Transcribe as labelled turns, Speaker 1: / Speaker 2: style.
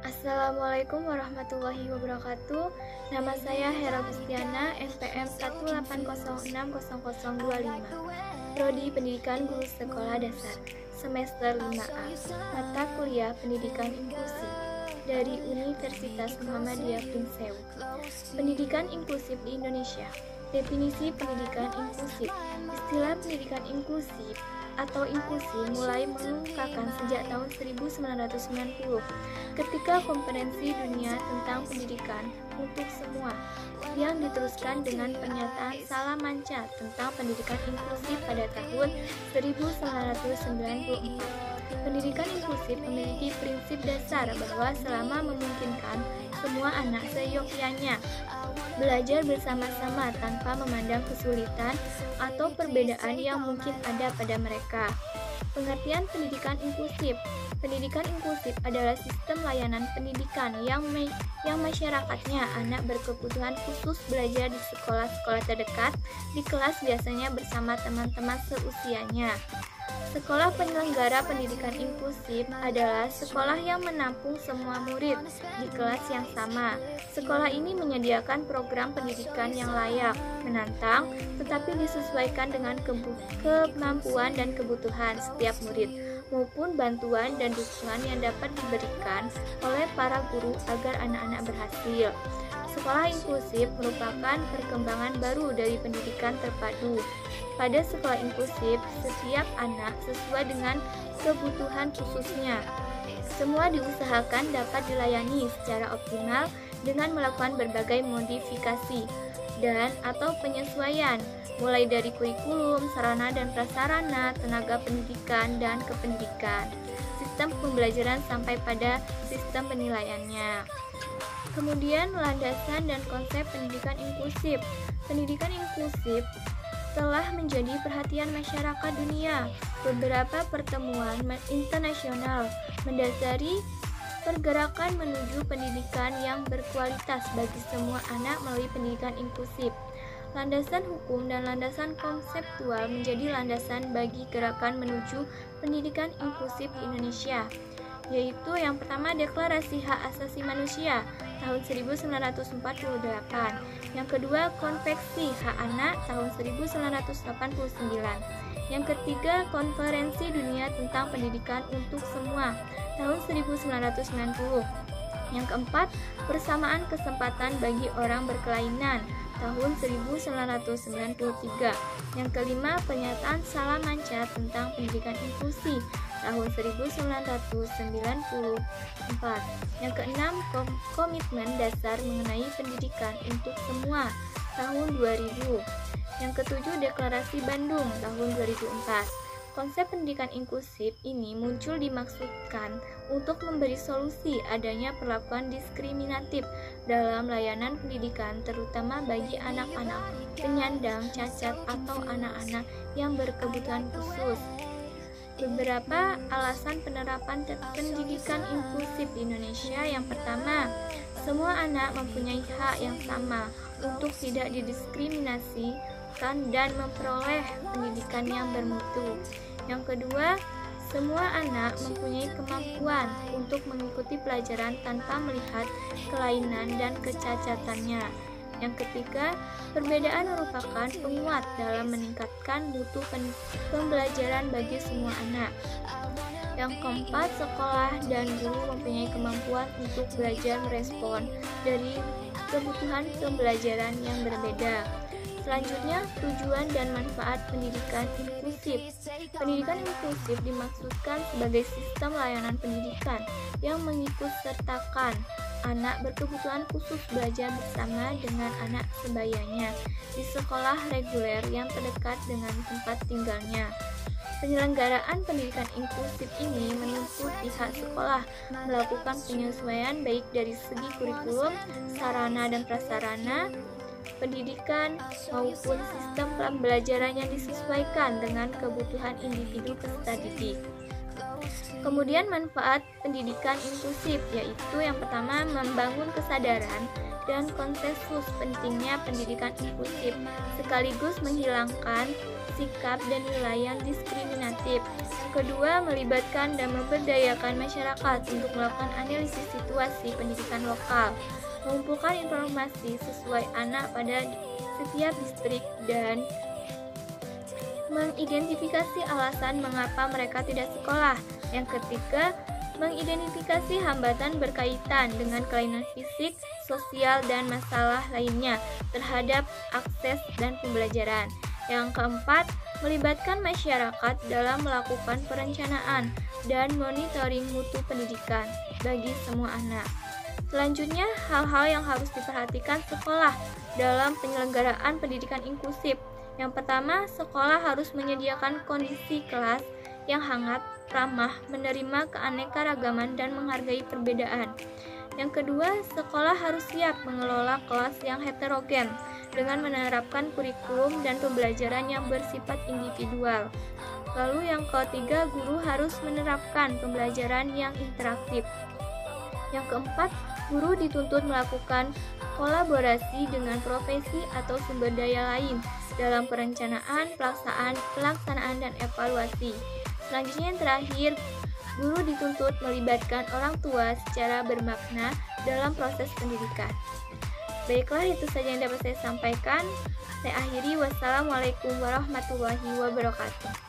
Speaker 1: Assalamualaikum warahmatullahi wabarakatuh. Nama saya Hera Gustiana, NPM 180600025. Prodi Pendidikan Guru Sekolah Dasar, semester 5A. Mata kuliah Pendidikan Inklusi dari Universitas Muhammadiyah Prinseu. Pendidikan inklusif di Indonesia. Definisi pendidikan inklusif. Istilah pendidikan inklusif atau inklusi mulai mengungkapkan sejak tahun 1990 ketika Konferensi Dunia tentang Pendidikan untuk Semua yang diteruskan dengan pernyataan Salamanca tentang pendidikan inklusif pada tahun 1994. Pendidikan inklusif memiliki prinsip dasar bahwa selama memungkinkan, semua anak seyogyanya belajar bersama-sama tanpa memandang kesulitan atau perbedaan yang mungkin ada pada mereka. Pengertian pendidikan inklusif. Pendidikan inklusif adalah sistem layanan pendidikan yang masyarakatnya anak berkebutuhan khusus belajar di sekolah-sekolah terdekat, di kelas biasanya bersama teman-teman seusianya. Sekolah penyelenggara pendidikan inklusif adalah sekolah yang menampung semua murid di kelas yang sama. Sekolah ini menyediakan program pendidikan yang layak, menantang, tetapi disesuaikan dengan kemampuan dan kebutuhan setiap murid, maupun bantuan dan dukungan yang dapat diberikan oleh para guru agar anak-anak berhasil. Sekolah inklusif merupakan perkembangan baru dari pendidikan terpadu. Pada sekolah inklusif, setiap anak sesuai dengan kebutuhan khususnya. Semua diusahakan dapat dilayani secara optimal dengan melakukan berbagai modifikasi dan atau penyesuaian, mulai dari kurikulum, sarana dan prasarana, tenaga pendidikan, dan kependidikan, sistem pembelajaran sampai pada sistem penilaiannya. Kemudian, landasan dan konsep pendidikan inklusif. Pendidikan inklusif telah menjadi perhatian masyarakat dunia. Beberapa pertemuan internasional mendasari pergerakan menuju pendidikan yang berkualitas bagi semua anak melalui pendidikan inklusif. Landasan hukum dan landasan konseptual menjadi landasan bagi gerakan menuju pendidikan inklusif di Indonesia, yaitu yang pertama Deklarasi Hak Asasi Manusia tahun 1948, yang kedua Konvensi Hak Anak tahun 1989, yang ketiga Konferensi Dunia tentang Pendidikan untuk Semua tahun 1990, yang keempat Persamaan Kesempatan bagi Orang Berkelainan tahun 1993, yang kelima Pernyataan Salamanca tentang Pendidikan Inklusi tahun 1994, yang keenam Komitmen Dasar Mengenai Pendidikan untuk Semua tahun 2000, yang ketujuh Deklarasi Bandung tahun 2004. Konsep pendidikan inklusif ini muncul dimaksudkan untuk memberi solusi adanya perlakuan diskriminatif dalam layanan pendidikan, terutama bagi anak-anak penyandang cacat atau anak-anak yang berkebutuhan khusus. Beberapa alasan penerapan pendidikan inklusif di Indonesia. Yang pertama, semua anak mempunyai hak yang sama untuk tidak didiskriminasikan dan memperoleh pendidikan yang bermutu. Yang kedua, semua anak mempunyai kemampuan untuk mengikuti pelajaran tanpa melihat kelainan dan kecacatannya. Yang ketiga, perbedaan merupakan penguat dalam meningkatkan mutu pembelajaran bagi semua anak. Yang keempat, sekolah dan guru mempunyai kemampuan untuk belajar merespon dari kebutuhan pembelajaran yang berbeda. Selanjutnya, tujuan dan manfaat pendidikan inklusif. Pendidikan inklusif dimaksudkan sebagai sistem layanan pendidikan yang mengikutsertakan anak berkebutuhan khusus belajar bersama dengan anak sebayanya di sekolah reguler yang terdekat dengan tempat tinggalnya. Penyelenggaraan pendidikan inklusif ini menuntut pihak sekolah melakukan penyesuaian baik dari segi kurikulum, sarana dan prasarana pendidikan maupun sistem pembelajaran yang disesuaikan dengan kebutuhan individu peserta didik. Kemudian manfaat pendidikan inklusif, yaitu yang pertama membangun kesadaran dan konsensus pentingnya pendidikan inklusif, sekaligus menghilangkan sikap dan nilai yang diskriminatif. Yang kedua, melibatkan dan memberdayakan masyarakat untuk melakukan analisis situasi pendidikan lokal, mengumpulkan informasi sesuai anak pada setiap distrik dan mengidentifikasi alasan mengapa mereka tidak sekolah. Yang ketiga, mengidentifikasi hambatan berkaitan dengan kelainan fisik, sosial, dan masalah lainnya terhadap akses dan pembelajaran. Yang keempat, melibatkan masyarakat dalam melakukan perencanaan dan monitoring mutu pendidikan bagi semua anak. Selanjutnya, hal-hal yang harus diperhatikan sekolah dalam penyelenggaraan pendidikan inklusif. Yang pertama, sekolah harus menyediakan kondisi kelas yang hangat, ramah, menerima keanekaragaman, dan menghargai perbedaan. Yang kedua, sekolah harus siap mengelola kelas yang heterogen dengan menerapkan kurikulum dan pembelajaran yang bersifat individual. Lalu yang ketiga, guru harus menerapkan pembelajaran yang interaktif. Yang keempat, guru dituntut melakukan kolaborasi dengan profesi atau sumber daya lain dalam perencanaan, pelaksanaan, dan evaluasi. Selanjutnya yang terakhir, guru dituntut melibatkan orang tua secara bermakna dalam proses pendidikan. Baiklah, itu saja yang dapat saya sampaikan. Saya akhiri, wassalamualaikum warahmatullahi wabarakatuh.